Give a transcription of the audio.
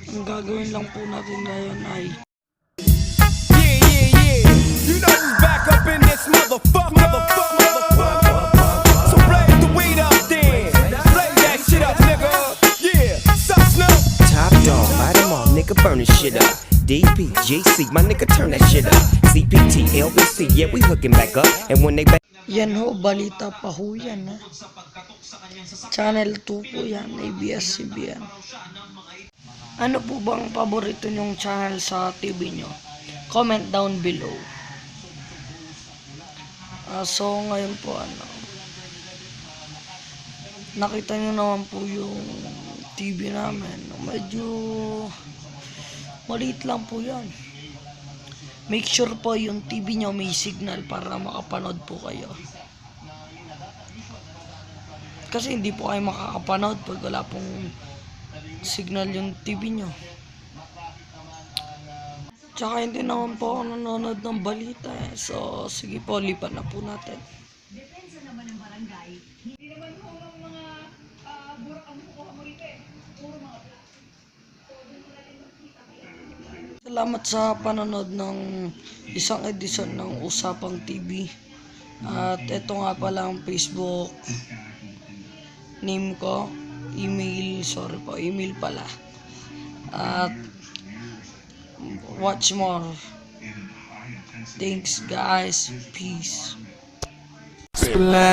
Ang gagawin lang po natin ngayon ay Yeah. You know who's back up in this motherfucker. So blaze the weed up then. Blaze that shit up, nigga. Yeah, suck Snoop. Top dog, light 'em all, nigga, burn this shit up. DP, GC, my nigga, turn that shit up. CPT, LBC, yeah, we hooking back up. And when they back. yan ho, balita pa ho yan ha. Channel 2 po yan, ABS-CBN. Ano po bang paborito nyong channel sa TV nyo? Comment down below. So ngayon po nakita nyo naman po yung TV namin. Medyo maliit lang po yan. Make sure po yung TV nyo may signal para makapanood po kayo. Kasi hindi po kayo makakapanood pag wala pong signal yung TV nyo. Tsaka hindi naman po ako nanonood ng balita eh. So sige po, lipat na po natin. Depensa naman ng barangay. Hindi naman po ng mga burak ang kukuha mo rito eh. Puro mga black. Salamat sa panonood ng isang edisyon ng Usapang TV. At ito nga pala ang Facebook name ko. Email pala. At watch more. Thanks guys. Peace. Splash.